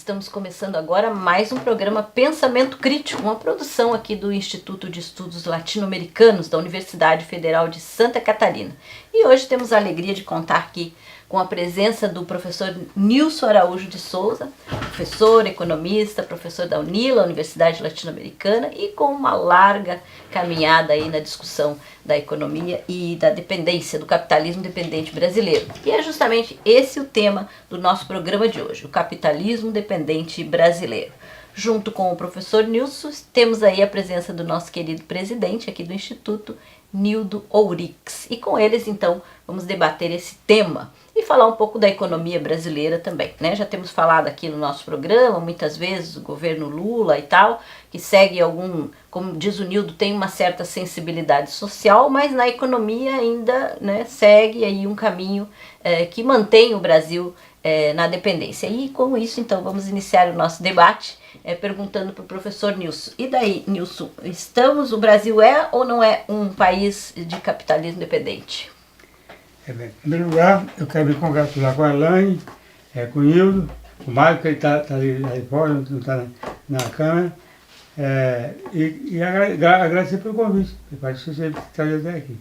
Estamos começando agora mais um programa Pensamento Crítico, uma produção aqui do Instituto de Estudos Latino-Americanos da Universidade Federal de Santa Catarina. E hoje temos a alegria de contar aqui com a presença do professor Nilson Araújo de Souza, professor, economista, professor da UNILA, Universidade Latino-Americana, e com uma larga caminhada aí na discussão da economia e da dependência, do capitalismo dependente brasileiro. E é justamente esse o tema do nosso programa de hoje, o capitalismo dependente brasileiro. Junto com o professor Nilson, temos aí a presença do nosso querido presidente aqui do Instituto, Nildo Ourix. E com eles, então, vamos debater esse tema e falar um pouco da economia brasileira também, né? Já temos falado aqui no nosso programa, muitas vezes, o governo Lula e tal, que segue como diz o Nildo, tem uma certa sensibilidade social, mas na economia ainda, né, segue aí um caminho que mantém o Brasil na dependência. E com isso, então, vamos iniciar o nosso debate perguntando para o professor Nilson. E daí, Nilson, o Brasil é ou não é um país de capitalismo dependente? Bem, em primeiro lugar, eu quero me congratular com a Elaine, com o Nildo, o Mário, que ele está ali fora, não está na câmera, e agradecer pelo convite, que faz você trazer até aqui.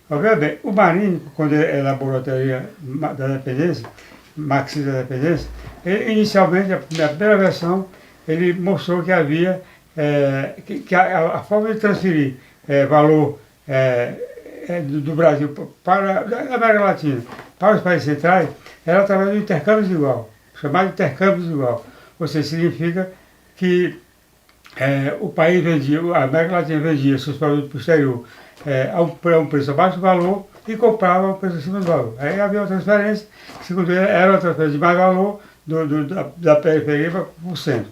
Veja bem, o Marinho, quando ele elaborou a teoria da dependência, marxista da dependência, ele, inicialmente, na primeira versão, ele mostrou que havia, que a forma de transferir valor do Brasil para da América Latina para os países centrais era através do intercâmbio desigual, chamado intercâmbio desigual. Ou seja, significa que o país vendia, a América Latina vendia seus produtos para o exterior a um preço abaixo do valor e comprava a um preço acima do valor. Aí havia uma transferência, segundo ele, era uma transferência de mais valor da periferia para o centro.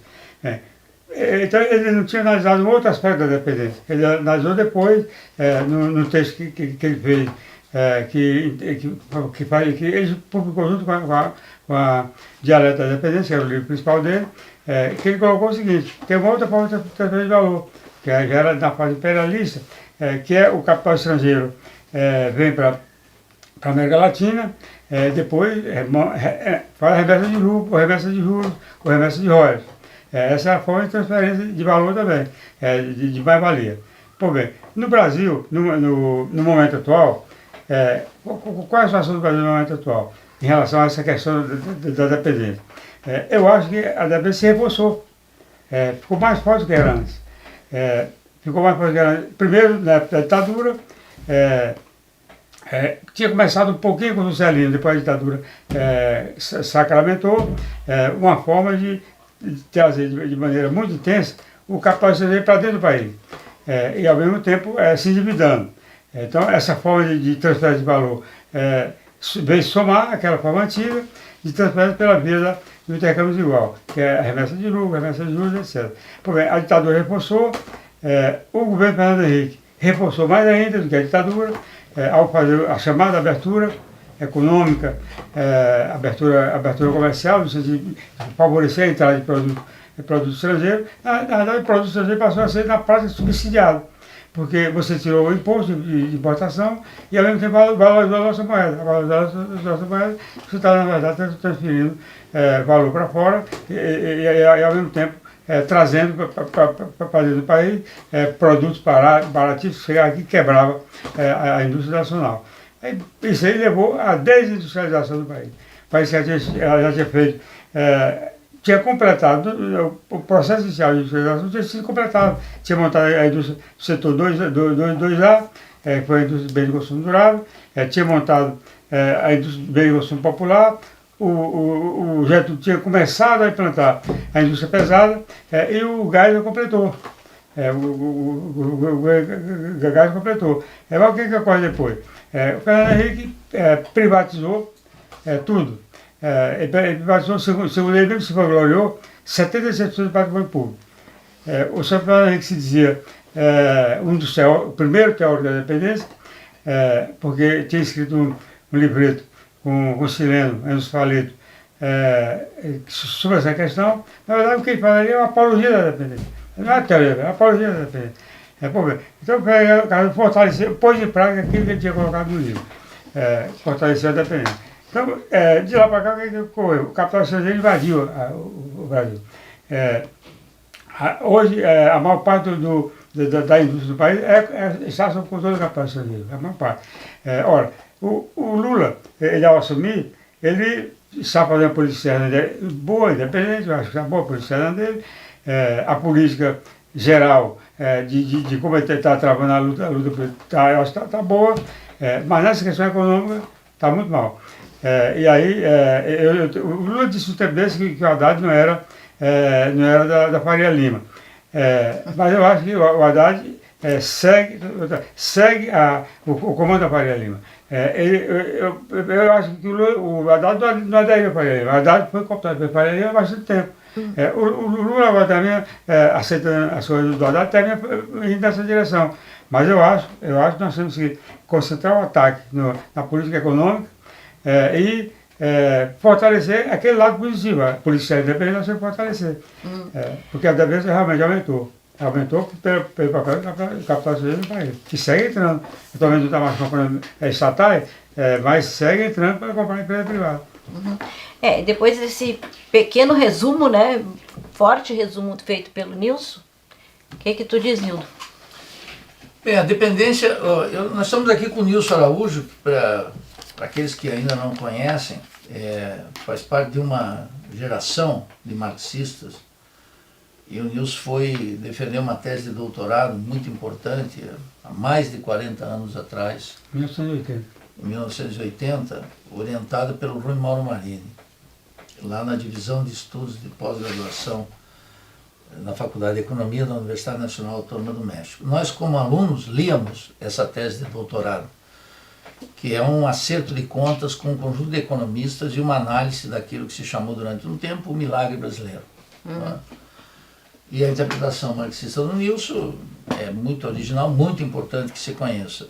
Então ele não tinha analisado um outro aspecto da dependência. Ele analisou depois, no texto que ele fez, que ele publicou junto com a Dialeto da Dependência, que era o livro principal dele, que ele colocou o seguinte: tem uma outra forma de transferência de valor, que já era na fase imperialista, que é o capital estrangeiro vem para a América Latina, depois faz a remessa de lucro, ou remessa de juros, ou remessa de royalties. Essa é a forma de transferência de valor também, de mais-valia. Pois bem, no Brasil, no momento atual, qual é a situação do Brasil no momento atual, em relação a essa questão da dependência? Eu acho que a dependência se reforçou, ficou mais forte do que era antes. Ficou mais forte do que era antes. Primeiro, na ditadura, tinha começado um pouquinho com o Juscelino, depois a ditadura sacramentou uma forma de trazer de maneira muito intensa o capital estrangeiro para dentro do país e ao mesmo tempo se endividando. Então essa forma de transferência de valor veio somar aquela forma antiga de transferência pela via do intercâmbio desigual, que é a remessa de lucro, a remessa de juros, etc. Por bem, a ditadura reforçou, o governo Fernando Henrique reforçou mais ainda do que a ditadura, ao fazer a chamada abertura econômica, abertura comercial, no sentido de favorecer a entrada de produtos estrangeiros. Na verdade, o produto estrangeiro passou a ser, na prática, subsidiado, porque você tirou o imposto de importação e, ao mesmo tempo, valorizou a nossa moeda. A valorização da nossa moeda, você está, na verdade, transferindo valor para fora e, ao mesmo tempo, trazendo para dentro do país produtos baratíssimos, que chegavam aqui e quebrava a indústria nacional. Isso aí levou à desindustrialização do país. O país já tinha feito, tinha completado, o processo inicial de industrialização tinha sido completado. Tinha montado a indústria do setor 2A, que foi a indústria de bens de consumo durável, tinha montado a indústria de bens de consumo popular, o Getúlio tinha começado a implantar a indústria pesada e o gás já completou. O gás completou. Mas o que ocorre depois? O Fernando Henrique privatizou tudo. Ele privatizou, segundo ele mesmo se vangloriou, 76% do patrimônio público. O senhor Fernando Henrique se dizia o primeiro teórico da independência, porque tinha escrito um livreto com o chileno, Enzo Faleto, sobre essa questão. Na verdade, o que ele falaria é uma apologia da independência. Não é teoria, é uma apologia da independência. Então, o cara fortaleceu, pôs em prática aquilo que ele tinha colocado no livro, fortaleceu a independência. Então, de lá para cá, o que ocorreu? O capital estrangeiro invadiu o Brasil. Hoje, a maior parte da indústria do país está sob controle do capital estrangeiro, a maior parte. Ora, o Lula, ele ao assumir, ele está fazendo a política externa dele boa, independente, eu acho que está boa a política externa dele, a política geral de como ele está travando a luta eu acho que está boa, mas nessa questão econômica está muito mal. E aí, o Lula disse um tempo desse que o Haddad não era da Faria Lima. Mas eu acho que o Haddad segue o comando da Faria Lima. Eu acho que o Haddad não aderiu à Faria Lima. O Haddad foi cooptado pela Faria Lima há bastante tempo. O Lula agora também, aceitando as coisas do Haddad, também indo nessa direção. Mas eu acho que nós temos que concentrar o ataque na política econômica e fortalecer aquele lado positivo. A política independente nós temos que fortalecer. Porque a dependência realmente aumentou. Aumentou pelo papel do capital estrangeiro no país, que segue entrando. Atualmente não está mais comprando estatais, mas segue entrando para comprar empresa privada. Depois desse pequeno resumo, né, forte resumo feito pelo Nilson, o que tu diz, Nildo? Bem, a dependência, nós estamos aqui com o Nilson Araújo, para aqueles que ainda não conhecem, faz parte de uma geração de marxistas, e o Nilson foi defender uma tese de doutorado muito importante, há mais de 40 anos atrás, 1980. Em 1980, orientado pelo Rui Mauro Marini, lá na divisão de estudos de pós-graduação na Faculdade de Economia da Universidade Nacional Autônoma do México. Nós, como alunos, líamos essa tese de doutorado, que é um acerto de contas com um conjunto de economistas e uma análise daquilo que se chamou durante um tempo o milagre brasileiro. Tá? E a interpretação marxista do Nilson é muito original, muito importante que se conheça.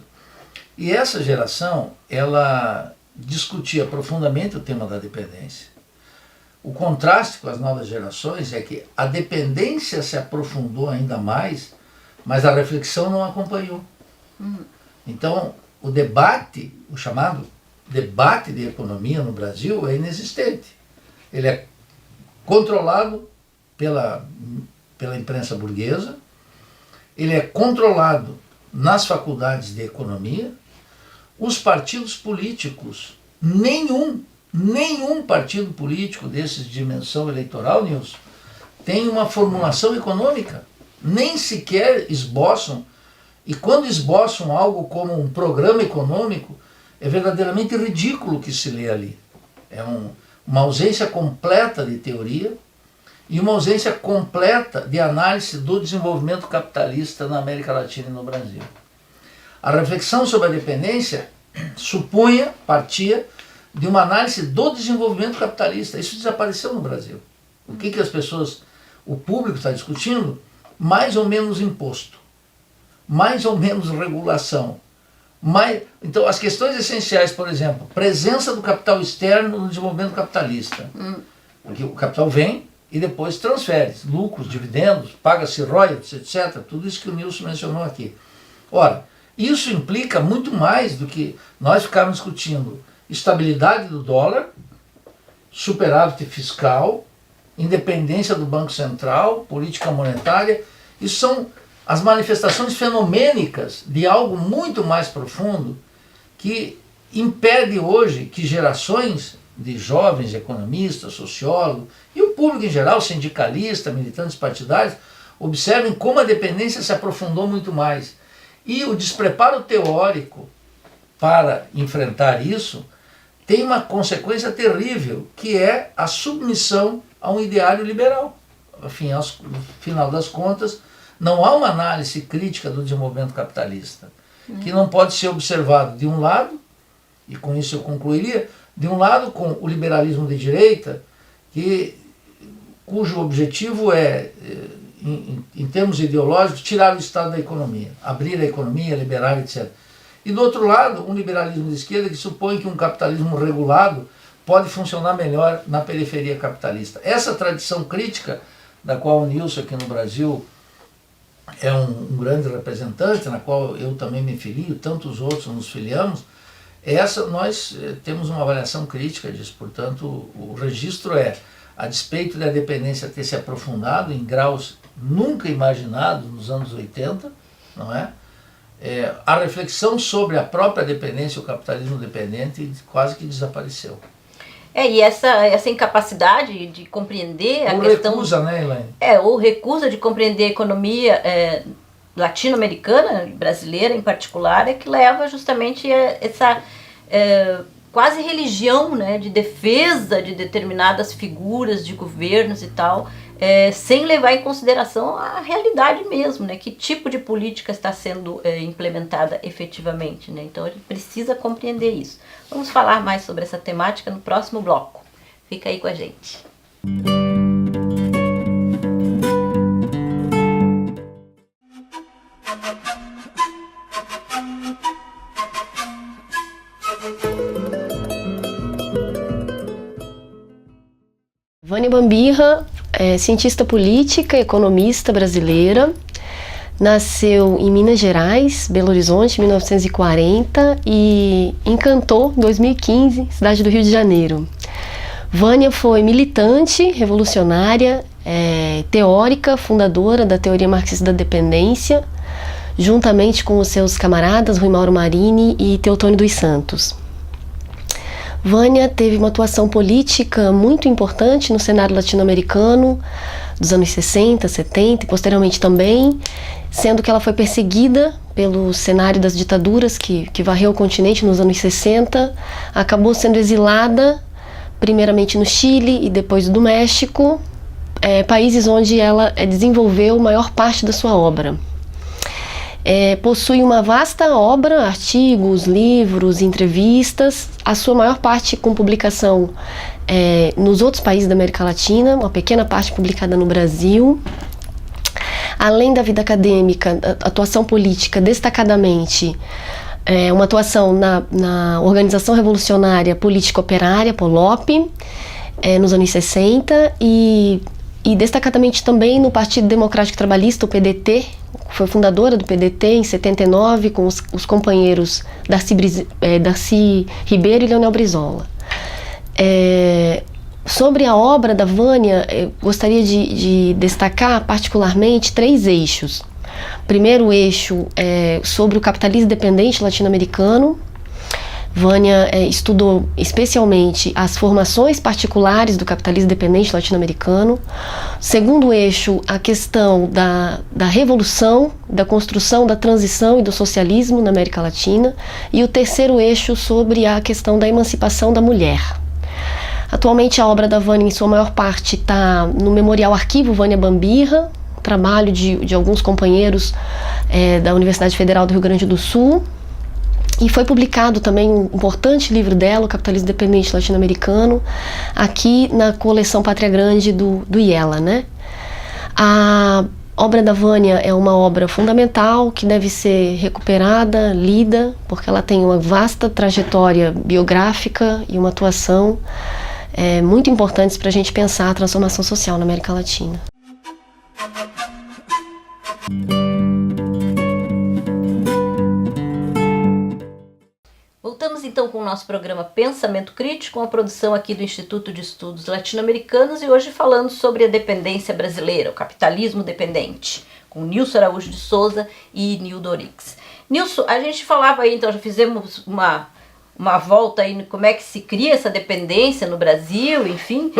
E essa geração, ela discutia profundamente o tema da dependência. O contraste com as novas gerações é que a dependência se aprofundou ainda mais, mas a reflexão não acompanhou. Então, o debate, o chamado debate de economia no Brasil é inexistente. Ele é controlado pela imprensa burguesa, ele é controlado nas faculdades de economia. Os partidos políticos, nenhum partido político desses de dimensão eleitoral, Nilson, tem uma formulação econômica, nem sequer esboçam, e quando esboçam algo como um programa econômico, é verdadeiramente ridículo o que se lê ali. É uma ausência completa de teoria e uma ausência completa de análise do desenvolvimento capitalista na América Latina e no Brasil. A reflexão sobre a dependência partia de uma análise do desenvolvimento capitalista. Isso desapareceu no Brasil. O que as pessoas, o público está discutindo? Mais ou menos imposto, mais ou menos regulação. Então, as questões essenciais, por exemplo, presença do capital externo no desenvolvimento capitalista. Porque o capital vem e depois transfere lucros, dividendos, paga-se royalties, etc. Tudo isso que o Nilson mencionou aqui. Ora, isso implica muito mais do que nós ficarmos discutindo estabilidade do dólar, superávit fiscal, independência do Banco Central, política monetária. Isso são as manifestações fenomênicas de algo muito mais profundo que impede hoje que gerações de jovens economistas, sociólogos e o público em geral, sindicalista, militantes partidários, observem como a dependência se aprofundou muito mais. E o despreparo teórico para enfrentar isso tem uma consequência terrível, que é a submissão a um ideário liberal. Enfim, no final das contas, não há uma análise crítica do desenvolvimento capitalista, que não pode ser observado de um lado, e com isso eu concluiria, de um lado com o liberalismo de direita, cujo objetivo é, em termos ideológicos, tirar o Estado da economia, abrir a economia, liberar, etc. E do outro lado, um liberalismo de esquerda que supõe que um capitalismo regulado pode funcionar melhor na periferia capitalista. Essa tradição crítica, da qual o Nilson aqui no Brasil é um grande representante, na qual eu também me filio, tantos outros nos filiamos, Nós temos uma avaliação crítica disso, portanto, o registro a despeito da dependência ter se aprofundado em graus nunca imaginados nos anos 80, não é? A reflexão sobre a própria dependência, o capitalismo dependente, quase que desapareceu. E essa incapacidade de compreender a questão... recusa, né, Elaine? Ou recusa de compreender a economia latino-americana, brasileira em particular, é que leva justamente a essa quase religião, né, de defesa de determinadas figuras de governos e tal, sem levar em consideração a realidade mesmo, né, que tipo de política está sendo implementada efetivamente, né? Então a gente precisa compreender isso. Vamos falar mais sobre essa temática no próximo bloco. Fica aí com a gente. Vânia Bambirra é cientista política, economista brasileira, nasceu em Minas Gerais, Belo Horizonte, em 1940 e encantou em 2015, cidade do Rio de Janeiro. Vânia foi militante, revolucionária, teórica, fundadora da teoria marxista da dependência, juntamente com os seus camaradas Rui Mauro Marini e Teotônio dos Santos. Vânia teve uma atuação política muito importante no cenário latino-americano dos anos 60, 70 e posteriormente também, sendo que ela foi perseguida pelo cenário das ditaduras que varreu o continente nos anos 60, acabou sendo exilada primeiramente no Chile e depois do México, países onde ela desenvolveu maior parte da sua obra. Possui uma vasta obra, artigos, livros, entrevistas, a sua maior parte com publicação nos outros países da América Latina, uma pequena parte publicada no Brasil. Além da vida acadêmica, atuação política, destacadamente, uma atuação na Organização Revolucionária Política Operária, POLOP, nos anos 60, e destacadamente também no Partido Democrático Trabalhista, o PDT, foi fundadora do PDT em 79, com os companheiros Darcy Ribeiro e Leonel Brizola. Sobre a obra da Vânia, eu gostaria de destacar particularmente 3 eixos. Primeiro eixo é sobre o capitalismo dependente latino-americano. Vânia estudou especialmente as formações particulares do capitalismo dependente latino-americano. Segundo eixo, a questão da revolução, da construção, da transição e do socialismo na América Latina. E o terceiro eixo sobre a questão da emancipação da mulher. Atualmente a obra da Vânia, em sua maior parte, está no Memorial Arquivo Vânia Bambirra, trabalho de alguns companheiros da Universidade Federal do Rio Grande do Sul. E foi publicado também um importante livro dela, O Capitalismo Dependente Latino-Americano, aqui na coleção Pátria Grande do IELA, né? A obra da Vânia é uma obra fundamental que deve ser recuperada, lida, porque ela tem uma vasta trajetória biográfica e uma atuação muito importantes para a gente pensar a transformação social na América Latina. Voltamos então com o nosso programa Pensamento Crítico, uma produção aqui do Instituto de Estudos Latino-Americanos, e hoje falando sobre a dependência brasileira, o capitalismo dependente, com Nilson Araújo de Souza e Nildo Orix. Nilson, a gente falava aí, então já fizemos uma volta aí no como é que se cria essa dependência no Brasil, enfim.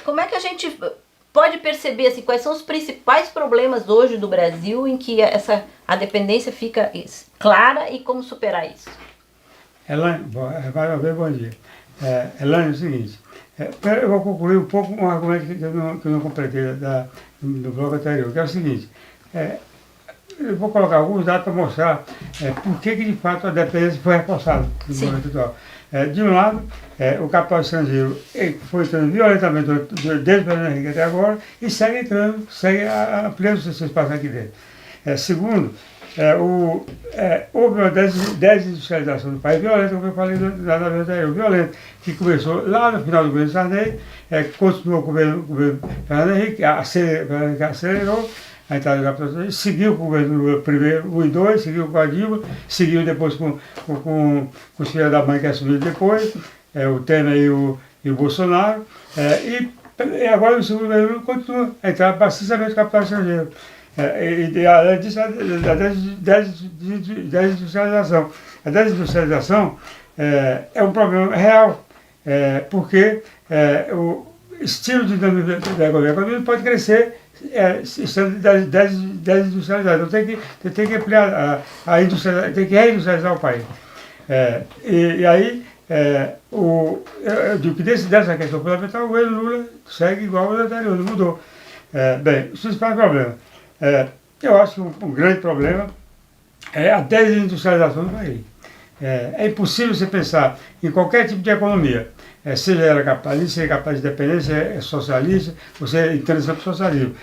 Como é que a gente pode perceber assim, quais são os principais problemas hoje do Brasil em que a dependência fica clara e como superar isso? Elaine, mais uma vez, bom dia. Elaine, é o seguinte, eu vou concluir um pouco um argumento que eu não completei do bloco anterior, que é o seguinte, eu vou colocar alguns dados para mostrar por que de fato a dependência foi reforçada no momento atual. De um lado, o capital estrangeiro foi entrando violentamente desde o Fernando Henrique até agora e segue entrando, segue ampliando o seu espaço aqui dentro. Segundo, houve uma desindustrialização do país violenta, como eu falei na vez anterior, violenta, que começou lá no final do governo Sarney, continuou com o governo Fernando Henrique, acelerou, a entrada do capital estrangeiro, seguiu com o governo Lula primeiro, 1 e 2, seguiu com a Dilma, seguiu depois com os filhos da mãe que assumiram depois, o Temer e o Bolsonaro, e agora o segundo governo Lula continua a entrar maciçamente no capital estrangeiro. Além disso, a desindustrialização. A desindustrialização é um problema real, porque o estilo de dinamismo da economia não pode crescer estando desindustrializado. Então tem que ampliar a industrialização, tem que reindustrializar o país. E aí, eu digo que dessa questão fundamental, o governo Lula segue igual ao anterior, não mudou. Bem, os principais problemas. Eu acho que um grande problema é a desindustrialização do país. É impossível você pensar em qualquer tipo de economia, seja ela capitalista, seja capitalista independente, seja socialista, você entende sobre socialismo.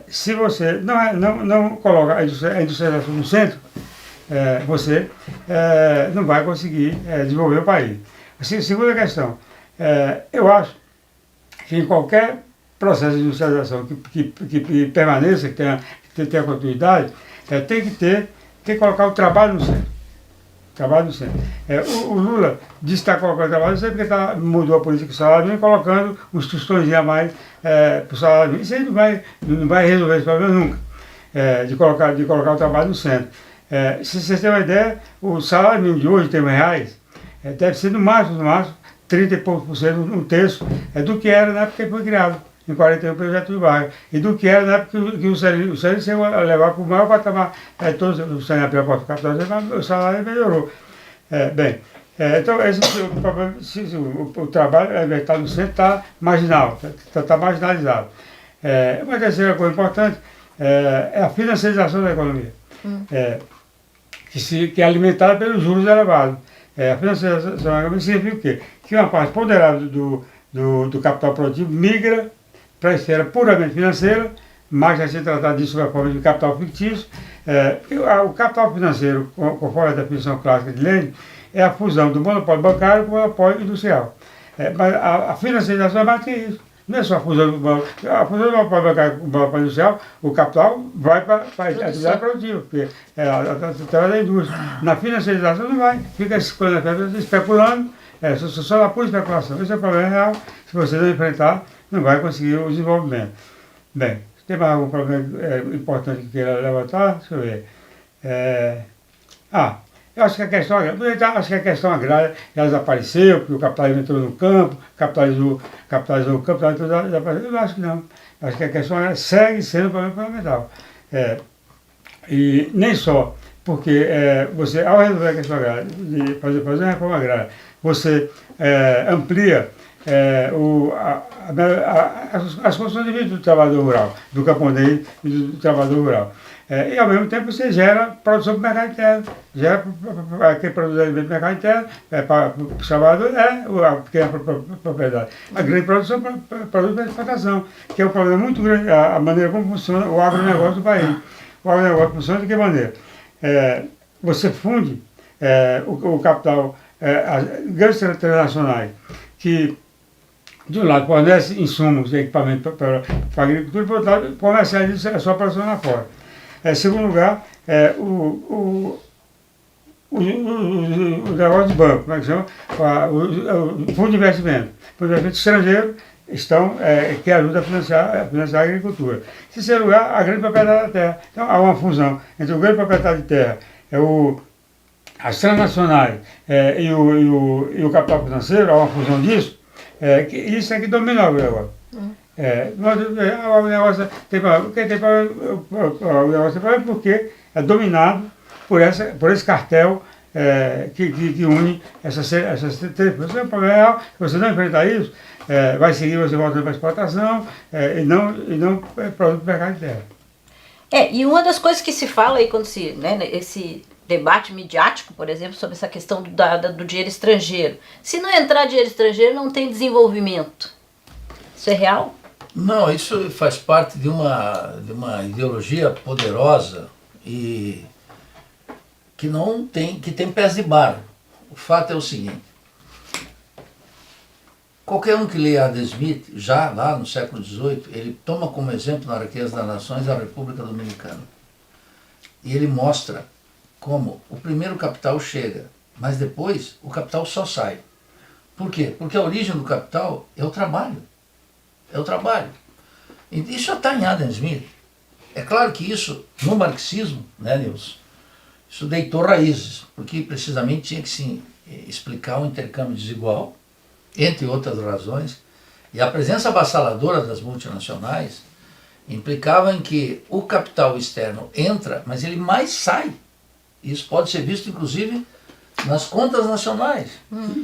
Se você não coloca a industrialização no centro, você não vai conseguir desenvolver o país. Assim, segunda questão, eu acho que em qualquer processo de industrialização que permaneça, que tenha continuidade, tem que colocar o trabalho no centro. Trabalho no centro. O Lula disse que está colocando o trabalho no centro porque mudou a política do salário mínimo, colocando uns tostões a mais para o salário mínimo. Isso aí não vai resolver esse problema nunca, de colocar o trabalho no centro. Se vocês têm uma ideia, o salário mínimo de hoje, em termos reais, deve ser no máximo, 30 e poucos por cento, um terço, do que era na época que foi criado, em 41 projeto de vaga, e do que era na época que o salário chegou a levar para o maior patamar, todos os salários para o capital, o salário melhorou. Então, esse é o problema, o trabalho, ao invés de estar no centro, está marginal, está marginalizado. Uma terceira coisa importante é a financiarização da economia, que é alimentada pelos juros elevados. A financiarização da economia significa o quê? Que uma parte ponderável do capital produtivo migra para a esfera puramente financeira, mas vai ser tratado disso sob a forma de capital fictício. O capital financeiro, conforme a definição clássica de Lenin, é a fusão do monopólio bancário com o monopólio industrial. Mas a financiarização é mais que isso. Não é só a fusão do monopólio bancário com o monopólio industrial, o capital vai para a atividade produtiva, porque através da indústria. Na financiarização não vai, fica especulando, só na pura especulação. Esse é o problema real. Se você não enfrentar, não vai conseguir o desenvolvimento. Bem, tem mais algum problema importante que queira levantar? Deixa eu ver. Eu acho que a questão agrária já desapareceu, porque o capitalismo entrou no campo, capitalizou o campo, desapareceu. Eu acho que não. Eu acho que a questão agrária segue sendo um problema fundamental. E nem só, porque você, ao resolver a questão agrária, de fazer uma reforma agrária, você amplia as condições de vida do trabalhador rural, do camponês e do trabalhador rural. E ao mesmo tempo você gera produção para o mercado interno, gera quem produz alimento para o mercado interno, para o trabalhador a pequena propriedade. A grande produção produz para exportação, que é um problema muito grande, a maneira como funciona o agronegócio do país. O agronegócio funciona de que maneira? Você funde o capital, as grandes transnacionais, que de um lado fornece insumos e equipamentos para a agricultura, e por outro lado comercializa a sua produção lá fora. Segundo lugar, o negócio de banco, como é que chama? O fundo de investimento. O fundo de investimento estrangeiro que ajuda a financiar a agricultura. Em terceiro lugar, a grande propriedade da terra. Então há uma fusão entre o grande proprietário de terra, as transnacionais e o capital financeiro, há uma fusão disso, isso é que domina o negócio. O negócio tem problema porque é dominado por esse cartel que une essas três pessoas. É um problema real. Se você não enfrentar isso, vai seguir você voltando para a exportação e não produto do mercado interno. E uma das coisas que se fala aí quando esse debate midiático, por exemplo, sobre essa questão do dinheiro estrangeiro. Se não entrar dinheiro estrangeiro, não tem desenvolvimento. Isso é real? Não, isso faz parte de uma ideologia poderosa e que tem pés de barro. O fato é o seguinte: Qualquer um que leia Adam Smith, já lá no século XVIII, ele toma como exemplo na Riqueza das Nações a República Dominicana. E ele mostra como o primeiro capital chega, mas depois o capital só sai. Por quê? Porque a origem do capital é o trabalho. É o trabalho. E isso já está em Adam Smith. É claro que isso, no marxismo, né, Nilson, isso deitou raízes, porque precisamente tinha que se explicar um intercâmbio desigual, entre outras razões, e a presença avassaladora das multinacionais implicava em que o capital externo entra, mas ele mais sai. Isso pode ser visto, inclusive, nas contas nacionais.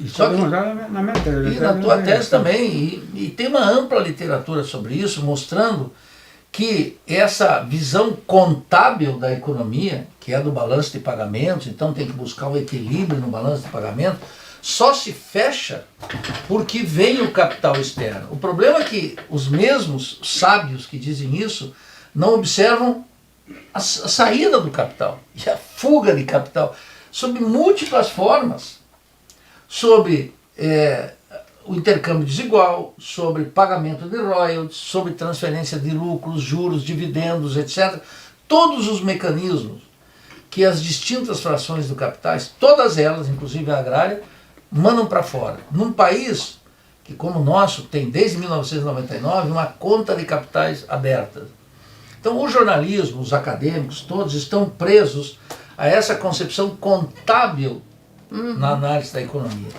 Só que, na minha tese, e na tua tese também. E tem uma ampla literatura sobre isso, mostrando que essa visão contábil da economia, que é do balanço de pagamentos, então tem que buscar o equilíbrio no balanço de pagamentos, só se fecha porque vem o capital externo. O problema é que os mesmos sábios que dizem isso não observam a saída do capital e a fuga de capital sob múltiplas formas, sobre o intercâmbio desigual, sobre pagamento de royalties, sobre transferência de lucros, juros, dividendos, etc. Todos os mecanismos que as distintas frações do capitais, todas elas, inclusive a agrária, mandam para fora. Num país que, como o nosso, tem desde 1999 uma conta de capitais aberta. Então o jornalismo, os acadêmicos, todos estão presos a essa concepção contábil na análise da economia.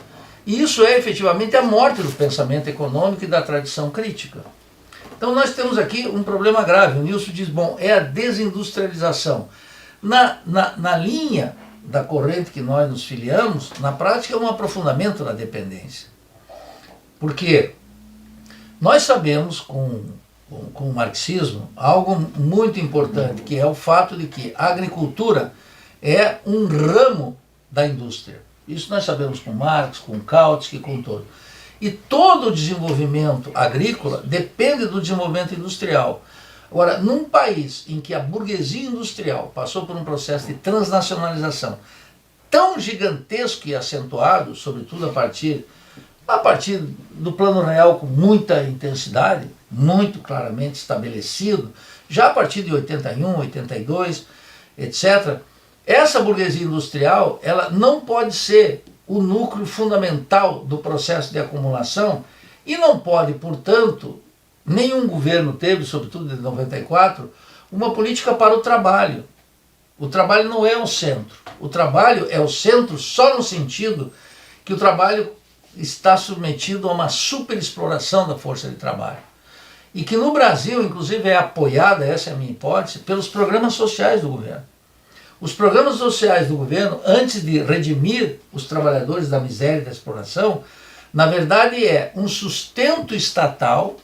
E isso é efetivamente a morte do pensamento econômico e da tradição crítica. Então nós temos aqui um problema grave. O Nilson diz, bom, é a desindustrialização. Na linha da corrente que nós nos filiamos, na prática é um aprofundamento na dependência. Porque nós sabemos com o marxismo algo muito importante, que é o fato de que a agricultura é um ramo da indústria. Isso nós sabemos com Marx, com Kautsky, com todo. E todo o desenvolvimento agrícola depende do desenvolvimento industrial. Agora, num país em que a burguesia industrial passou por um processo de transnacionalização tão gigantesco e acentuado, sobretudo a partir do Plano Real com muita intensidade, muito claramente estabelecido, já a partir de 81, 82, etc., essa burguesia industrial ela não pode ser o núcleo fundamental do processo de acumulação e não pode, portanto, nenhum governo teve, sobretudo de 94, uma política para o trabalho. O trabalho não é o centro. O trabalho é o centro só no sentido que o trabalho está submetido a uma superexploração da força de trabalho. E que no Brasil, inclusive, é apoiada, essa é a minha hipótese, pelos programas sociais do governo. Os programas sociais do governo, antes de redimir os trabalhadores da miséria e da exploração, na verdade é um sustento estatal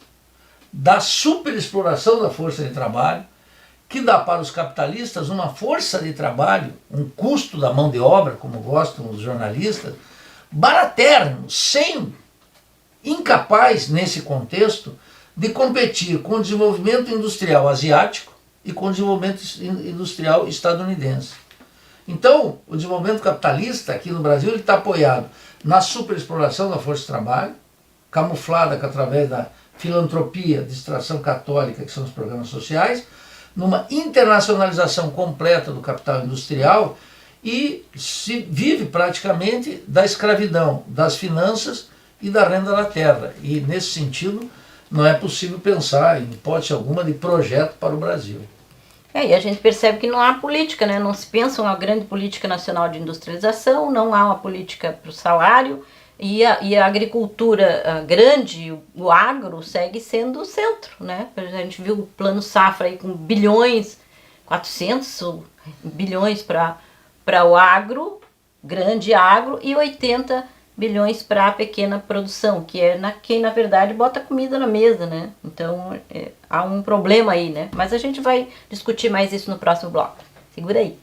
da superexploração da força de trabalho, que dá para os capitalistas uma força de trabalho, um custo da mão de obra, como gostam os jornalistas, baraterno, incapaz nesse contexto de competir com o desenvolvimento industrial asiático e com o desenvolvimento industrial estadunidense. Então, o desenvolvimento capitalista aqui no Brasil está apoiado na superexploração da força de trabalho, camuflada através da filantropia de extração católica, que são os programas sociais, numa internacionalização completa do capital industrial, e se vive praticamente da escravidão, das finanças e da renda da terra. E nesse sentido não é possível pensar em hipótese alguma de projeto para o Brasil. E a gente percebe que não há política, né? Não se pensa uma grande política nacional de industrialização, não há uma política para o salário, e a agricultura grande, o agro, segue sendo o centro, né? A gente viu o Plano Safra aí com bilhões, 400 bilhões para o agro, grande agro, e 80 bilhões para a pequena produção, que é quem na verdade bota comida na mesa, né? Então há um problema aí, né? Mas a gente vai discutir mais isso no próximo bloco. Segura aí.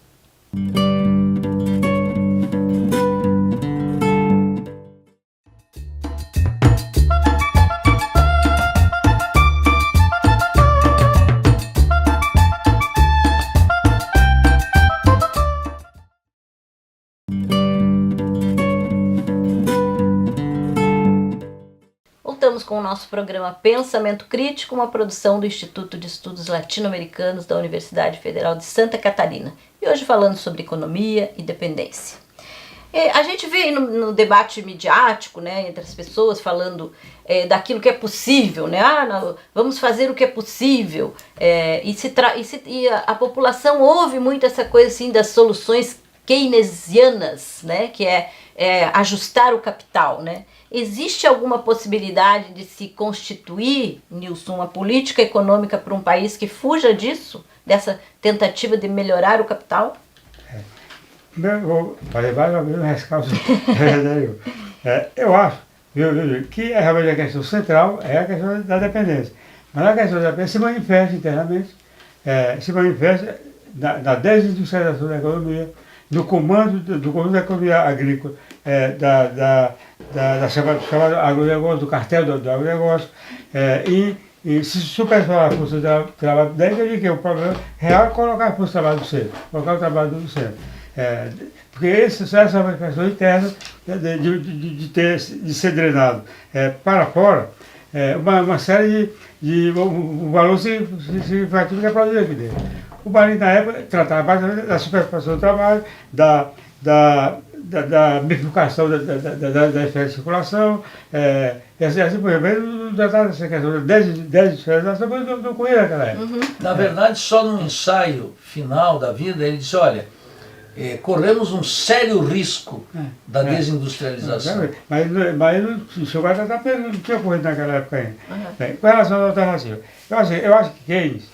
O voltamos com o nosso programa Pensamento Crítico, uma produção do Instituto de Estudos Latino-Americanos da Universidade Federal de Santa Catarina. E hoje falando sobre economia e dependência. A gente vê no debate midiático, né, entre as pessoas falando daquilo que é possível, né? Vamos fazer o que é possível. E a população ouve muito essa coisa assim das soluções keynesianas, né, que é ajustar o capital, né? Existe alguma possibilidade de se constituir, Nilson, uma política econômica para um país que fuja disso, dessa tentativa de melhorar o capital? Vou fazer vários rescaldos. Eu acho que realmente a questão central é a questão da dependência. Mas a questão da dependência se manifesta internamente, se manifesta na desindustrialização da economia, no comando da economia agrícola, da chamada agronegócio, do cartel do agronegócio, e se superar a força do trabalho, daí que eu digo que o problema real é colocar a força do trabalho no centro, colocar o trabalho no centro. Porque essa é uma questão interna de ser drenado para fora, uma série de valor significativo que é produzido aqui dentro. O Marinho, na época, tratava basicamente da superfação do trabalho, da bifurcação da esfera de circulação, e assim por exemplo, não tratava dessa questão da desindustrialização, mas não conhecia naquela época. Uhum. Na verdade, só no ensaio final da vida, ele disse, olha, corremos um sério risco da desindustrialização. Mas o senhor vai tratar não tinha ocorrido naquela época ainda. Bem, com relação à alternativa, eu acho que Keynes,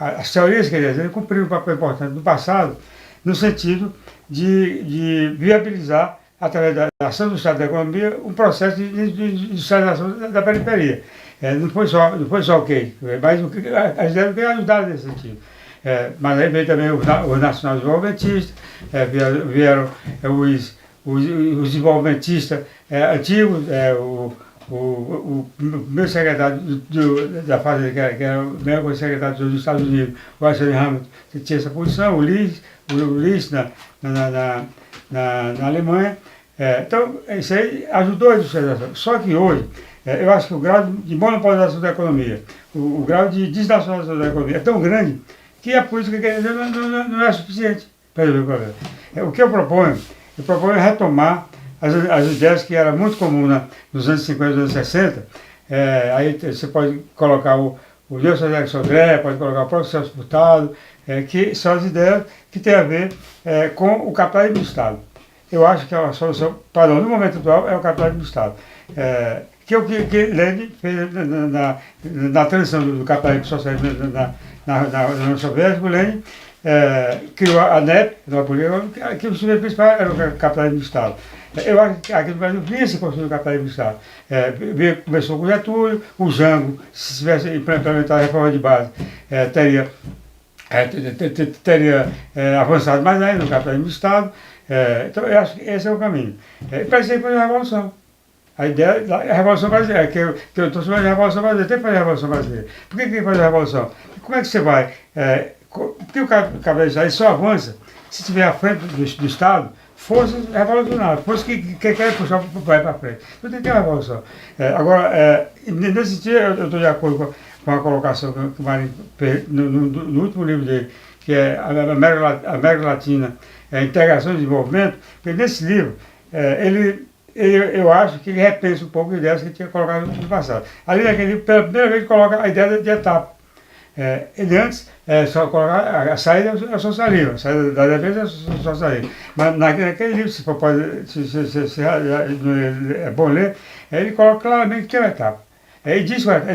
as teorias que ele cumpriram um papel importante no passado, no sentido de viabilizar, através da ação do Estado da economia, um processo de industrialização da periferia. Não foi só o Keynes, mas as ideias que ajudaram nesse sentido. Mas aí veio também os nacional-desenvolvimentistas, vieram os desenvolvimentistas antigos, o meu secretário da Fazenda, que era o mesmo secretário dos Estados Unidos, o Alexandre Hamilton, que tinha essa posição, o Lis na Alemanha. Então, isso aí ajudou a industrialização. Só que hoje, eu acho que o grau de monopolização da economia, o grau de desnacionalização da economia é tão grande que a política não é suficiente para resolver o problema. O que eu proponho retomar as ideias que eram muito comuns nos anos 50 e nos anos 60. Aí você pode colocar o Nelson Rodrigues Sodré, pode colocar o próprio Celso Furtado, que são as ideias que têm a ver com o capitalismo do Estado. Eu acho que a solução, no momento atual, é o capitalismo do Estado. Que é o que Lenin fez na transição do capitalismo socialista na União Soviética. O Lenin criou a NEP, que o sujeito principal era o capitalismo do Estado. Eu acho que aqui no Brasil vinha se construir o capitalismo do Estado. Começou com o Getúlio, o Jango, se tivesse implementado a reforma de base, teria avançado mais ainda no capitalismo do Estado. Então eu acho que esse é o caminho. Parece que foi uma revolução. A ideia da Revolução Brasileira, que eu estou chamando de Revolução Brasileira, tem que fazer a Revolução Brasileira. Por que tem que fazer a Revolução? Como é que você vai? Porque o capitalismo só avança se estiver à frente do Estado forças revolucionárias, forças que querem puxar o país para frente. Então tem que ter uma revolução. Agora, nesse sentido, eu estou de acordo com a colocação que o Marinho fez no último livro dele, que é a América Latina, Integração e Desenvolvimento, porque nesse livro, eu acho que ele repensa um pouco as ideias que ele tinha colocado no passado. Ali naquele livro, pela primeira vez, ele coloca a ideia de etapa. Ele antes só colocar a saída é o socialismo, a saída da dependência é o socialismo. Mas naquele livro, se é bom ler, ele coloca claramente que é uma etapa. Ele descreve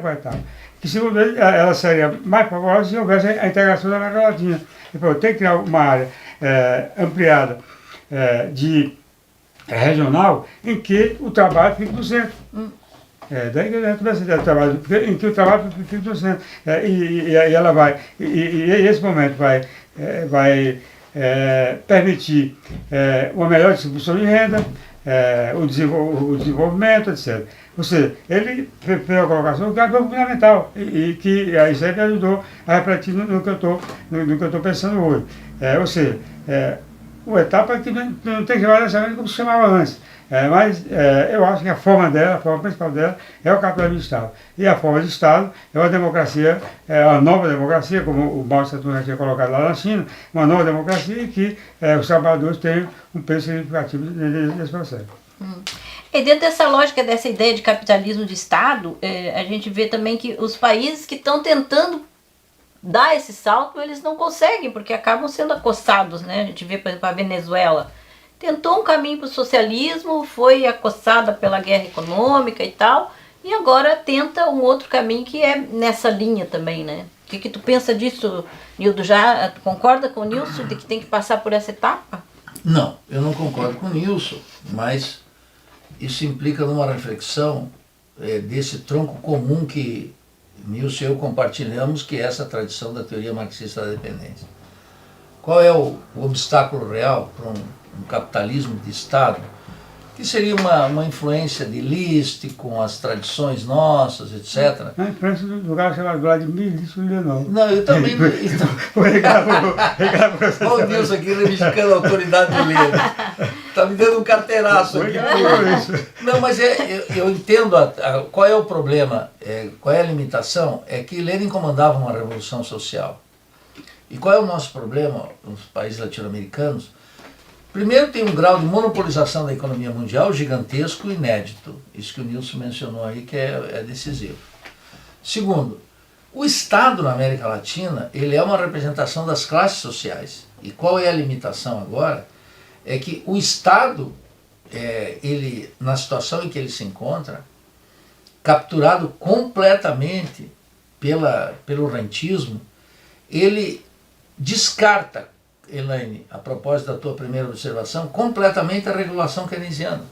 qual é a etapa. Que segundo ele, ela seria mais favorável se houvesse a integração da América Latina. Ele falou, tem que criar uma área ampliada regional em que o trabalho fique no centro. Daí que eu comecei a trabalho, em que o trabalho fica no centro. E ela vai, e esse momento vai permitir uma melhor distribuição de renda, o desenvolvimento, etc. Ou seja, ele fez a colocação que é fundamental e que isso aí me ajudou a refletir no que eu estou pensando hoje. Ou seja, uma etapa que não tem que chamar necessariamente como se chamava antes. Mas eu acho que a forma principal dela é o capitalismo de Estado. E a forma de Estado é uma democracia, uma nova democracia, como o Mao Tse-tung já tinha colocado lá na China, uma nova democracia em que os trabalhadores têm um peso significativo nesse processo. E dentro dessa lógica, dessa ideia de capitalismo de Estado, a gente vê também que os países que estão tentando dar esse salto, eles não conseguem, porque acabam sendo acossados, né? A gente vê, por exemplo, a Venezuela. Tentou um caminho para o socialismo, foi acossada pela guerra econômica e tal, e agora tenta um outro caminho que é nessa linha também, né? O que tu pensa disso, Nildo? Tu concorda com o Nilson de que tem que passar por essa etapa? Não, eu não concordo com o Nilson, mas isso implica numa reflexão desse tronco comum que Nilson e eu compartilhamos, que é essa tradição da teoria marxista da dependência. Qual é o obstáculo real para um capitalismo de Estado, que seria uma influência de List com as tradições nossas, etc. A influência do lugar chamado Vladimir Leonov. Não, eu também... Olha o Nilson aqui reivindicando a autoridade do Lenin. Está me dando um carteiraço aqui. Não, mas eu entendo qual é o problema, qual é a limitação, é que Lenin comandava uma revolução social. E qual é o nosso problema nos países latino-americanos? Primeiro, tem um grau de monopolização da economia mundial gigantesco e inédito. Isso que o Nilson mencionou aí, que é decisivo. Segundo, o Estado na América Latina, ele é uma representação das classes sociais. E qual é a limitação agora? É que o Estado, ele, na situação em que ele se encontra, capturado completamente pelo rentismo, ele descarta, Elaine, a propósito da tua primeira observação, completamente a regulação keynesiana.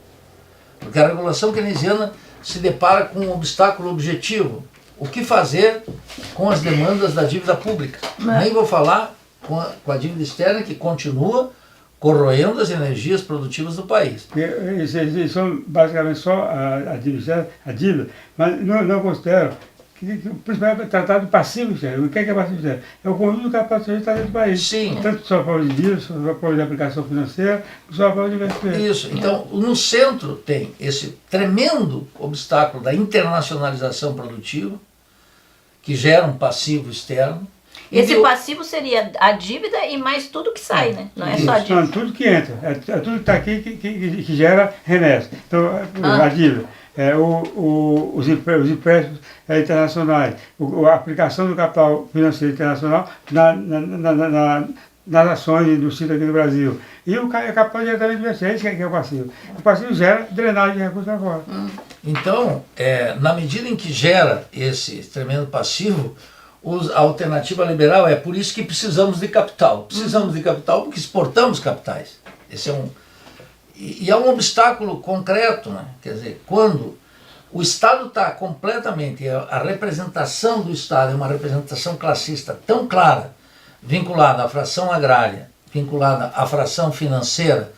Porque a regulação keynesiana se depara com um obstáculo objetivo. O que fazer com as demandas da dívida pública? Nem vou falar com a dívida externa, que continua corroendo as energias produtivas do país. Eles são basicamente só a dívida, mas não considero principalmente tratado de passivo externo. O que é passivo externo? É o conjunto do capital que está dentro do país. Sim. Tanto só para de dívida, só para de aplicação financeira, só para de investimento. Isso. Então, no centro tem esse tremendo obstáculo da internacionalização produtiva, que gera um passivo externo. Esse passivo seria a dívida e mais tudo que sai, né? Não é só a dívida. Não, tudo que entra. É tudo que está aqui que gera remessa. Então, a dívida. Os empréstimos internacionais, a aplicação do capital financeiro internacional nas ações indústria aqui do Brasil. E o capital diretamente investido, que é o passivo. O passivo gera drenagem de recursos para fora. Então, na medida em que gera esse tremendo passivo, a alternativa liberal é por isso que precisamos de capital. Precisamos de capital porque exportamos capitais. Esse é E é um obstáculo concreto, né? Quer dizer, quando o Estado está completamente, a representação do Estado é uma representação classista tão clara, vinculada à fração agrária, vinculada à fração financeira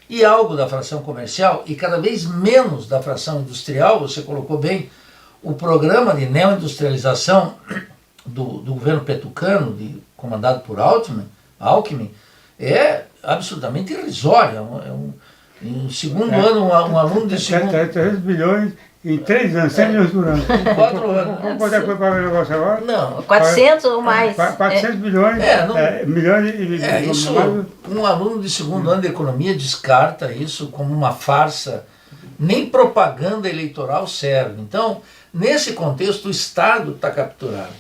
e algo da fração comercial e cada vez menos da fração industrial, você colocou bem, o programa de neoindustrialização do governo petucano, comandado por Alckmin, é absolutamente irrisório. Em segundo ano, um aluno de segundo... 300 bilhões em 3 anos, 100 milhões por ano. Em 4 anos. Quanto é que foi para o negócio agora? Não. 400 ou mais. 400 bilhões, milhões de... Isso, um aluno de segundo ano de economia descarta isso como uma farsa. Nem propaganda eleitoral serve. Então, nesse contexto, o Estado está capturado.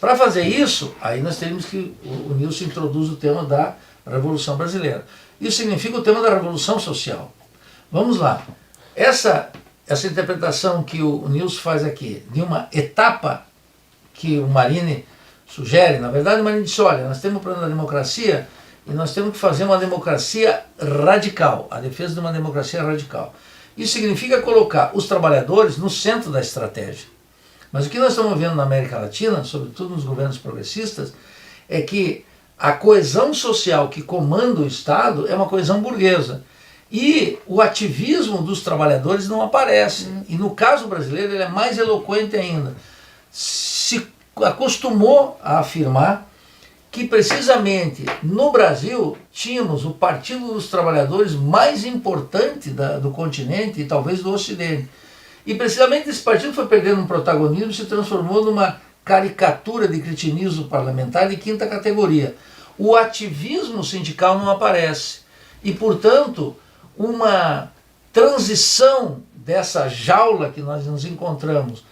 Para fazer isso, aí nós teríamos que... O Nilson introduz o tema da Revolução Brasileira. Isso significa o tema da Revolução Social. Vamos lá. Essa interpretação que o Nilson faz aqui, de uma etapa que o Marini sugere, na verdade o Marini disse, olha, nós temos o plano da democracia e nós temos que fazer uma democracia radical, a defesa de uma democracia radical. Isso significa colocar os trabalhadores no centro da estratégia. Mas o que nós estamos vendo na América Latina, sobretudo nos governos progressistas, é que a coesão social que comanda o Estado é uma coesão burguesa. E o ativismo dos trabalhadores não aparece. E no caso brasileiro ele é mais eloquente ainda. Se acostumou a afirmar que precisamente no Brasil tínhamos o Partido dos Trabalhadores mais importante do continente e talvez do Ocidente. E precisamente esse partido foi perdendo um protagonismo e se transformou numa caricatura de cretinismo parlamentar de quinta categoria. O ativismo sindical não aparece. E, portanto, uma transição dessa jaula que nós nos encontramos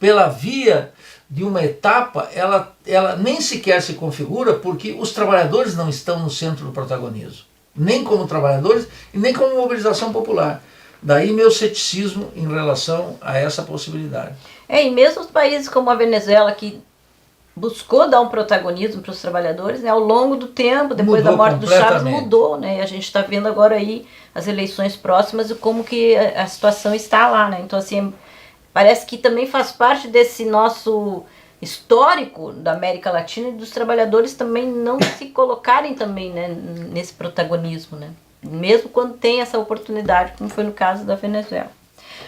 pela via de uma etapa, ela nem sequer se configura porque os trabalhadores não estão no centro do protagonismo. Nem como trabalhadores e nem como mobilização popular. Daí meu ceticismo em relação a essa possibilidade. E mesmo os países como a Venezuela, que buscou dar um protagonismo para os trabalhadores, né, ao longo do tempo, depois da morte do Chávez, mudou, né? E a gente está vendo agora aí as eleições próximas e como que a situação está lá, né? Então, assim, parece que também faz parte desse nosso histórico da América Latina e dos trabalhadores também não se colocarem também, né, nesse protagonismo, né? Mesmo quando tem essa oportunidade, como foi no caso da Venezuela.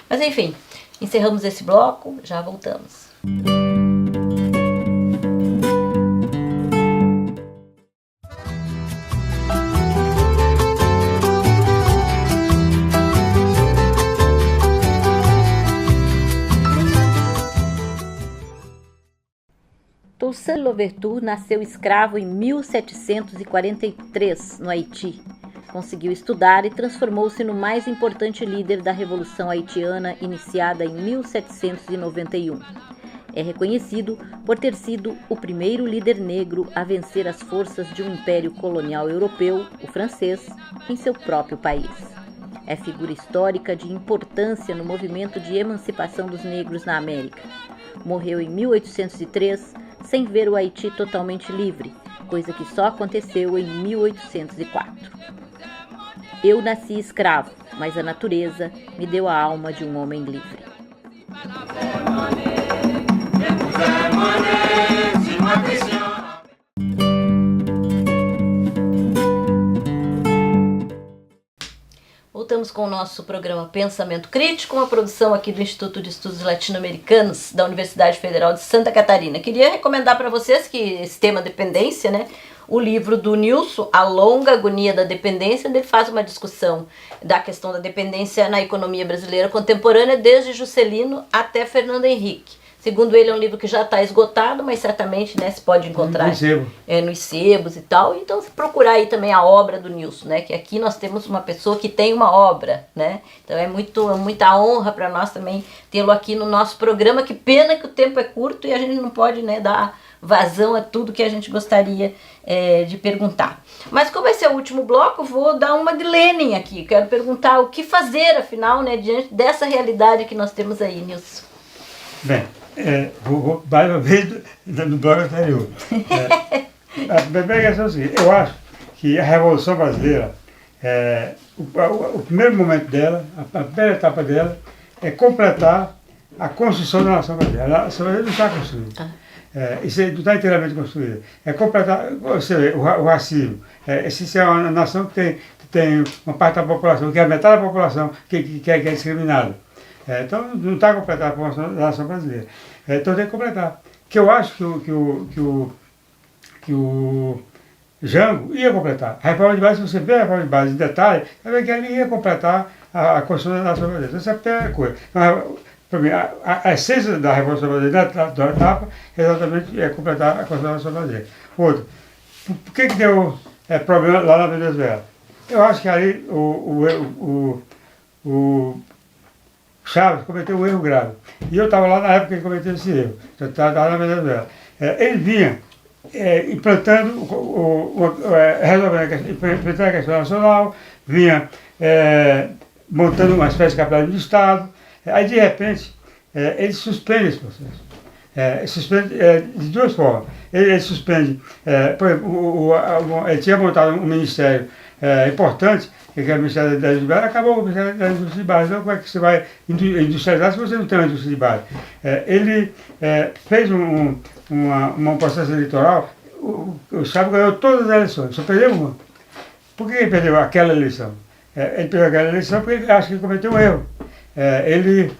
Mas enfim, encerramos esse bloco, já voltamos. Toussaint Louverture nasceu escravo em 1743, no Haiti. Conseguiu estudar e transformou-se no mais importante líder da Revolução Haitiana, iniciada em 1791. É reconhecido por ter sido o primeiro líder negro a vencer as forças de um império colonial europeu, o francês, em seu próprio país. É figura histórica de importância no movimento de emancipação dos negros na América. Morreu em 1803, sem ver o Haiti totalmente livre, coisa que só aconteceu em 1804. Eu nasci escravo, mas a natureza me deu a alma de um homem livre. Voltamos com o nosso programa Pensamento Crítico, uma produção aqui do Instituto de Estudos Latino-Americanos da Universidade Federal de Santa Catarina. Queria recomendar para vocês que esse tema dependência, né? O livro do Nilson, A Longa Agonia da Dependência, onde ele faz uma discussão da questão da dependência na economia brasileira contemporânea, desde Juscelino até Fernando Henrique. Segundo ele, é um livro que já está esgotado, mas certamente, né, se pode encontrar nos sebos e tal. Então, se procurar aí também a obra do Nilson, né, que aqui nós temos uma pessoa que tem uma obra, né? Então é muita honra para nós também tê-lo aqui no nosso programa. Que pena que o tempo é curto e a gente não pode, né, dar vazão a tudo que a gente gostaria de perguntar. Mas como esse é o último bloco, vou dar uma de Lenin aqui. Quero perguntar o que fazer, afinal, né, diante dessa realidade que nós temos aí, Nilson. Bem, vou mais uma vez no bloco anterior. A primeira questão é o seguinte: eu acho que a Revolução Brasileira, o primeiro momento dela, a primeira etapa dela, é completar a construção da nação brasileira. A nação brasileira não está construída. Isso não está inteiramente construída. É completar, você vê, o racismo. Essa é uma nação que tem uma parte da população, que é a metade da população, que é discriminada. Então não está completada a formação da nação brasileira. Então tem que completar. Que eu acho que o Jango ia completar. A reforma de base, se você vê a reforma de base em detalhe, vai ver que ele ia completar a construção da nação brasileira. Essa é a primeira coisa. Então, para mim, a essência da Revolução Brasileira, da etapa, exatamente é completar a construção da nação brasileira. Outra, por que deu problema lá na Venezuela? Eu acho que ali o Chávez cometeu um erro grave. E eu estava lá na época que ele cometeu esse erro. Eu estava na Venezuela. Ele vinha implantando, implantando a questão nacional, vinha montando uma espécie de capitalismo de Estado. Aí, de repente, ele suspende esse processo. Suspende de duas formas. Ele suspende, por exemplo, ele tinha montado um ministério importante, que é o Ministério da Indústria de Base, acabou o Ministério da Indústria de Base. Então, como é que você vai industrializar se você não tem uma indústria de base? Ele fez um processo eleitoral, o Chávez ganhou todas as eleições, só perdeu uma. Por que ele perdeu aquela eleição? Ele perdeu aquela eleição porque ele acha que ele cometeu um erro. Ele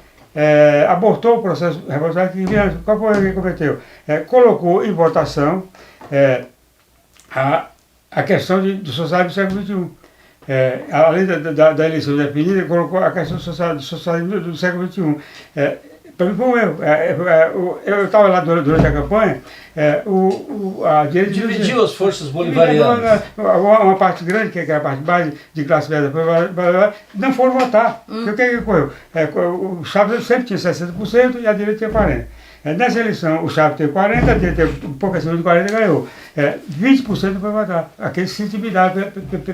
abortou o processo revolucionário que vinha. Qual foi o que ele cometeu? Colocou em votação a questão do socialismo do século XXI. Além da eleição definida, ele colocou a questão do socialismo do século XXI. Para mim foi um erro. Eu estava lá durante a campanha, a direita dividiu as forças bolivarianas. Uma parte grande, que é a parte base de classe média, não foram votar. O que ocorreu? O Chávez sempre tinha 60% e a direita tinha 40%. Nessa eleição, o Chávez teve 40%, a direita teve um pouco acima de 40% e ganhou. 20% não foi votar. Aqueles se intimidaram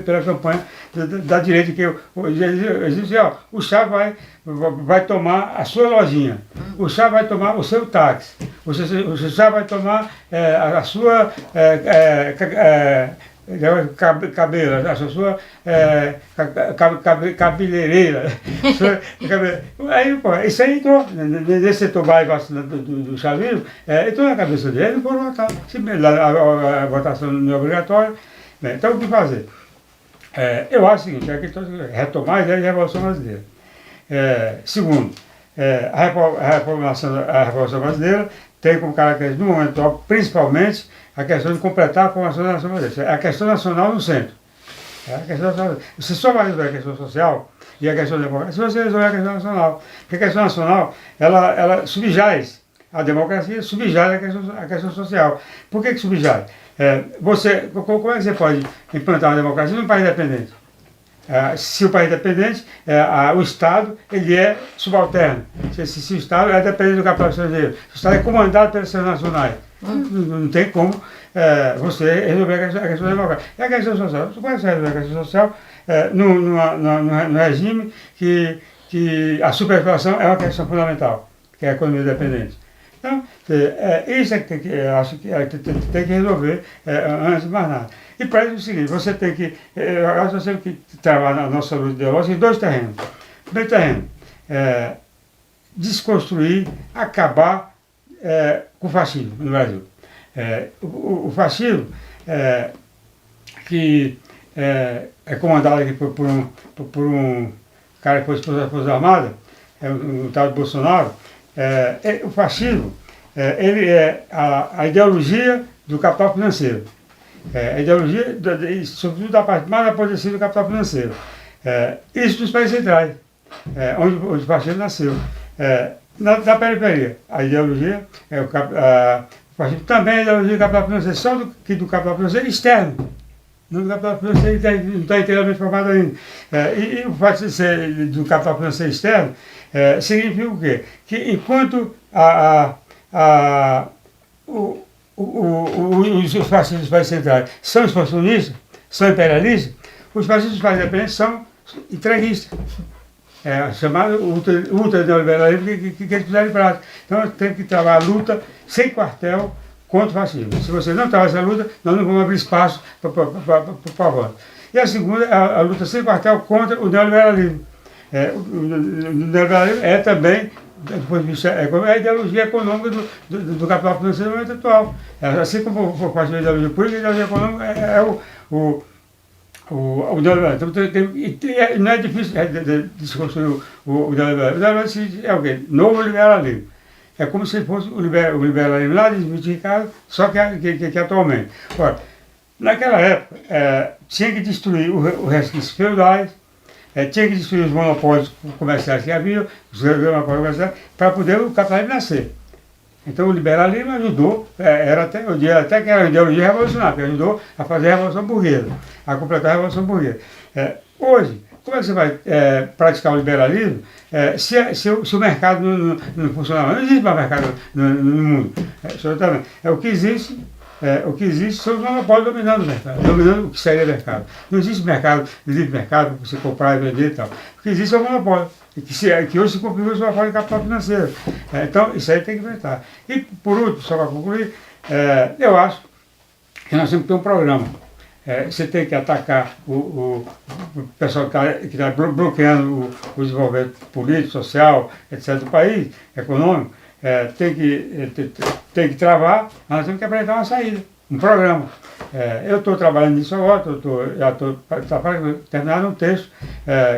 pela campanha da direita, que eles diziam, o Chávez vai tomar a sua lojinha, o Chávez vai tomar o seu táxi, o Chávez vai tomar a sua cabelo, a sua cabeleireira. Aí, pô, isso aí entrou, nesse setor mais do chavismo, entrou na cabeça dele e foram votar. A votação não é obrigatória. Então, o que fazer? Eu acho o seguinte, é que retomar a ideia de Revolução Brasileira. Segundo, a Revolução Brasileira tem como característica, no momento atual, principalmente, a questão de completar a formação da nação brasileira. A questão nacional no centro. Você só vai resolver a questão social e a questão democrática se você resolver a questão nacional. Porque a questão nacional, ela subjaz a democracia, subjaz a questão social. Por que subjaz? Como é que você pode implantar uma democracia num país dependente? Se o país é dependente, o Estado ele é subalterno. Se o Estado é dependente do capital estrangeiro, se o Estado é comandado pelas nacionais, não tem como você resolver a questão democrática. E a questão social, você pode resolver a questão social no regime que a superexploração é uma questão fundamental, que é a economia dependente. Então, isso é que eu acho que tem que resolver antes de mais nada. E para isso é o seguinte, você tem que, eu acho que você tem que trabalhar na nossa luta ideológica em dois terrenos. Primeiro terreno, desconstruir, acabar com o fascismo no Brasil. O fascismo, que é comandado aqui por um cara que foi expulso das Forças Armadas, o tal de Bolsonaro, o fascismo, ele é a ideologia do capital financeiro. A ideologia, sobretudo da parte mais apodrecida do capital financeiro. Isso dos países centrais, onde o fascismo nasceu. Na periferia, a ideologia, o fascismo também é a ideologia do capital financeiro, só do capital financeiro externo. No capital financeiro não está inteiramente formado ainda. E o fato de ser do capital financeiro externo significa o quê? Que enquanto os fascistas dos países centrais são expansionistas, são imperialistas, os fascistas dos países dependentes são entreguistas. Chamado ultra-neoliberalismo que eles puseram em prática. Então tem que trabalhar a luta sem quartel contra o fascismo. Se você não trabalha essa luta, nós não vamos abrir espaço para o avanço. E a segunda é a luta sem quartel contra o neoliberalismo. O neoliberalismo é também, do ponto de vista econômico, a ideologia econômica do capital financeiro no momento atual. Assim como o fascismo é a ideologia política, a ideologia econômica é o neoliberalismo. Então, não é difícil desconstruir o neoliberalismo. O neoliberalismo é o quê? Novo liberalismo. É como se fosse o liberalismo lá de Smith e Ricardo, só que atualmente. Ora, naquela época, tinha que destruir os resquícios feudais, tinha que destruir os monopólios comerciais que havia, os monopólios comerciais, para poder o capitalismo nascer. Então o liberalismo ajudou, eu diria até que era uma ideologia revolucionária, que ajudou a fazer a Revolução Burguesa, a completar a Revolução Burguesa. Hoje, como é que você vai praticar o liberalismo se o mercado não funciona mais? Não existe mais mercado no mundo. O que existe são os monopólios dominando o mercado, dominando o que seria mercado. Não existe mercado, livre mercado, para você comprar e vender e tal. O que existe é o monopólio, que hoje se configura uma forma de capital financeiro. Então, isso aí tem que inventar. E, por último, só para concluir, eu acho que nós temos que ter um programa. Você tem que atacar o pessoal que está bloqueando o desenvolvimento político, social, etc. do país, econômico. Tem que travar, nós temos que apresentar uma saída, um programa. Eu estou trabalhando nisso agora, já estou terminando um texto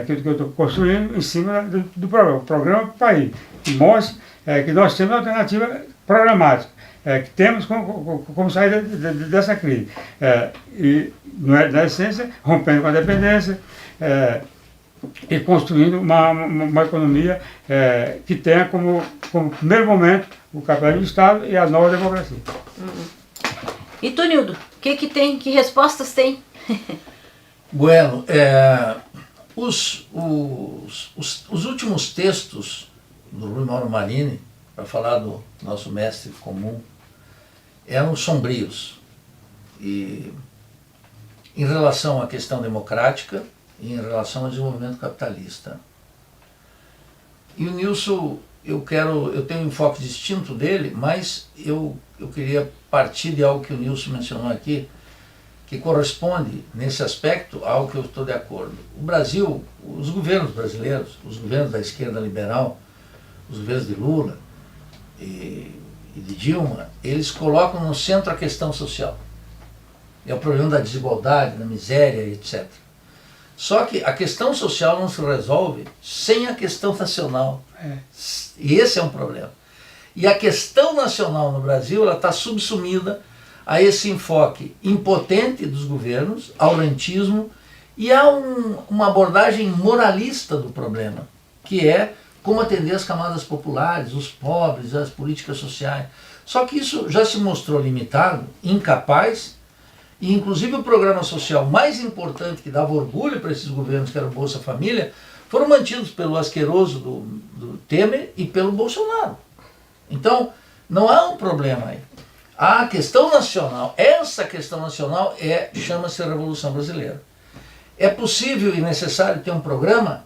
que eu estou construindo em cima do programa, o programa para o país, que mostre que nós temos uma alternativa programáticos que temos como saída dessa crise. E, na essência, rompendo com a dependência e construindo uma economia que tenha como primeiro momento o capitalismo de Estado e a nova democracia. E tu, Nildo, que respostas tem? Bueno, os últimos textos do Rui Mauro Marini, para falar do nosso mestre comum, eram sombrios. E em relação à questão democrática e em relação ao desenvolvimento capitalista. E o Nilson, eu tenho um enfoque distinto dele, mas eu queria partir de algo que o Nilson mencionou aqui, que corresponde, nesse aspecto, ao que eu estou de acordo. O Brasil, os governos brasileiros, os governos da esquerda liberal, os governos de Lula e de Dilma, eles colocam no centro a questão social. É o problema da desigualdade, da miséria, etc. Só que a questão social não se resolve sem a questão nacional. E esse é um problema. E a questão nacional no Brasil está subsumida a esse enfoque impotente dos governos, ao rentismo, e a uma abordagem moralista do problema, que é como atender as camadas populares, os pobres, as políticas sociais. Só que isso já se mostrou limitado, incapaz, e inclusive o programa social mais importante que dava orgulho para esses governos, que era o Bolsa Família, foram mantidos pelo asqueroso do Temer e pelo Bolsonaro. Então, não há um problema aí. A questão nacional, essa questão nacional chama-se Revolução Brasileira. É possível e necessário ter um programa?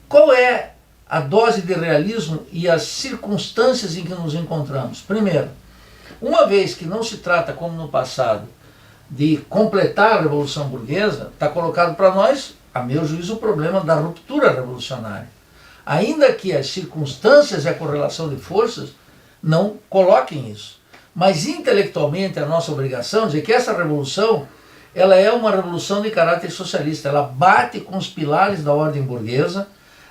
Qual é a dose de realismo e as circunstâncias em que nos encontramos? Primeiro, uma vez que não se trata, como no passado, de completar a Revolução Burguesa, está colocado para nós, a meu juízo, o problema da ruptura revolucionária. Ainda que as circunstâncias e a correlação de forças não coloquem isso. Mas intelectualmente é a nossa obrigação dizer que essa revolução ela é uma revolução de caráter socialista. Ela bate com os pilares da ordem burguesa,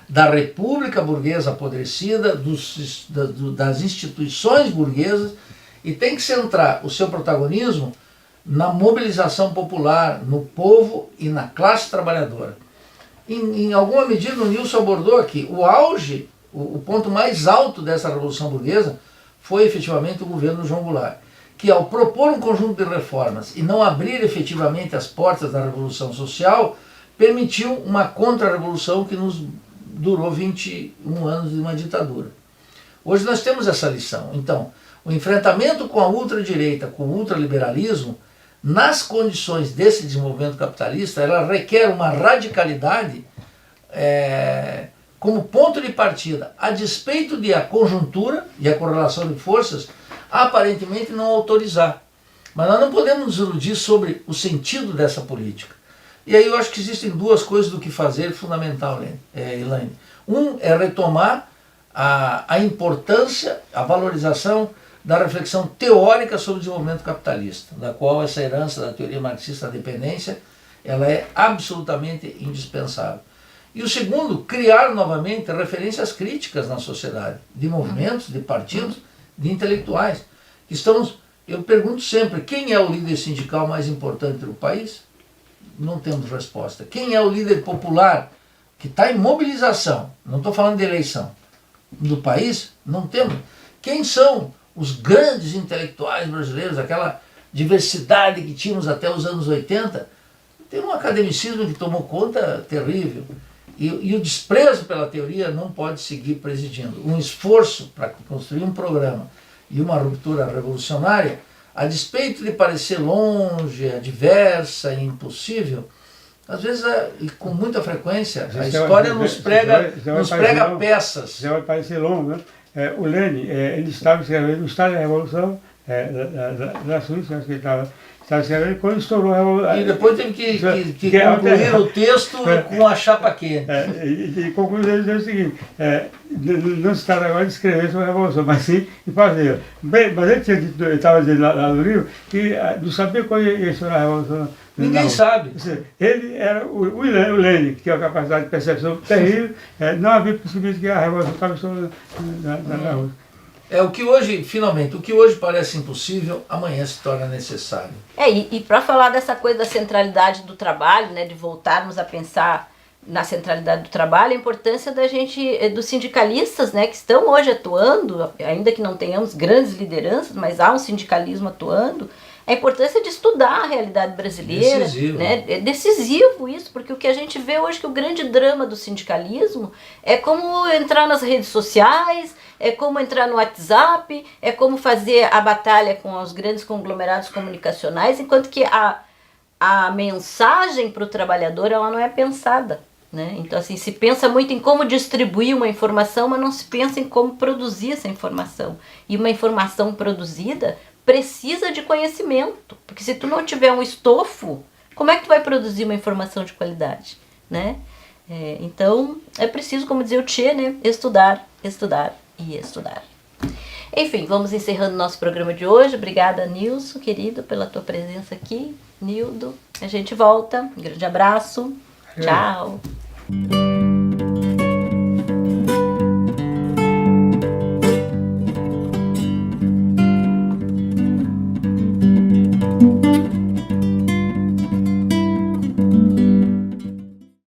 da república burguesa apodrecida, das instituições burguesas, e tem que centrar o seu protagonismo na mobilização popular, no povo e na classe trabalhadora. Em alguma medida o Nilson abordou aqui, o auge, o ponto mais alto dessa revolução burguesa foi efetivamente o governo João Goulart, que ao propor um conjunto de reformas e não abrir efetivamente as portas da Revolução Social, permitiu uma contra-revolução que nos durou 21 anos de uma ditadura. Hoje nós temos essa lição. Então, o enfrentamento com a ultradireita, com o ultraliberalismo, nas condições desse desenvolvimento capitalista, ela requer uma radicalidade como ponto de partida, a despeito de a conjuntura e a correlação de forças aparentemente não autorizar. Mas nós não podemos nos iludir sobre o sentido dessa política. E aí eu acho que existem duas coisas do que fazer fundamental, Elaine. Um é retomar a importância, a valorização da reflexão teórica sobre o desenvolvimento capitalista, da qual essa herança da teoria marxista da dependência ela é absolutamente indispensável. E o segundo, criar novamente referências críticas na sociedade, de movimentos, de partidos, de intelectuais. Eu pergunto sempre, quem é o líder sindical mais importante do país? Não temos resposta. Quem é o líder popular que está em mobilização? Não estou falando de eleição. Do país? Não temos. Quem são os grandes intelectuais brasileiros, aquela diversidade que tínhamos até os anos 80? Tem um academicismo que tomou conta terrível. E o desprezo pela teoria não pode seguir presidindo. Um esforço para construir um programa e uma ruptura revolucionária, a despeito de parecer longe, adversa e impossível, às vezes, e com muita frequência, a história nos prega peças. Já vai parecer longo, né? O Lenin, ele estava escrevendo o Estado da Revolução da Suíça, acho que ele estava escrevendo quando estourou a Revolução. E depois teve que concluir o texto com a chapa quente. E concluir o seguinte, não se trata agora de escrever sobre a Revolução, mas sim de fazer. Bem, mas ele estava dizendo lá no livro que não sabia quando ia estourar a Revolução. Ninguém sabe. Ele era o Lenin, que tinha uma capacidade de percepção terrível, não havia percebido que a Revolução estava estourando na Rússia. O que hoje, finalmente, o que hoje parece impossível, amanhã se torna necessário. E para falar dessa coisa da centralidade do trabalho, né, de voltarmos a pensar na centralidade do trabalho, a importância da gente, dos sindicalistas, né, que estão hoje atuando, ainda que não tenhamos grandes lideranças, mas há um sindicalismo atuando, a importância de estudar a realidade brasileira. Decisivo. Né? É decisivo isso, porque o que a gente vê hoje que o grande drama do sindicalismo é como entrar nas redes sociais, é como entrar no WhatsApp, é como fazer a batalha com os grandes conglomerados comunicacionais, enquanto que a mensagem para o trabalhador ela não é pensada. Né? Então, assim, se pensa muito em como distribuir uma informação, mas não se pensa em como produzir essa informação. E uma informação produzida precisa de conhecimento, porque se tu não tiver um estofo, como é que tu vai produzir uma informação de qualidade? Né? Então, é preciso, como dizia o Tchê, né? Estudar, estudar e estudar. Enfim, vamos encerrando nosso programa de hoje. Obrigada, Nilson, querido, pela tua presença aqui. Nildo, a gente volta. Um grande abraço. Tchau.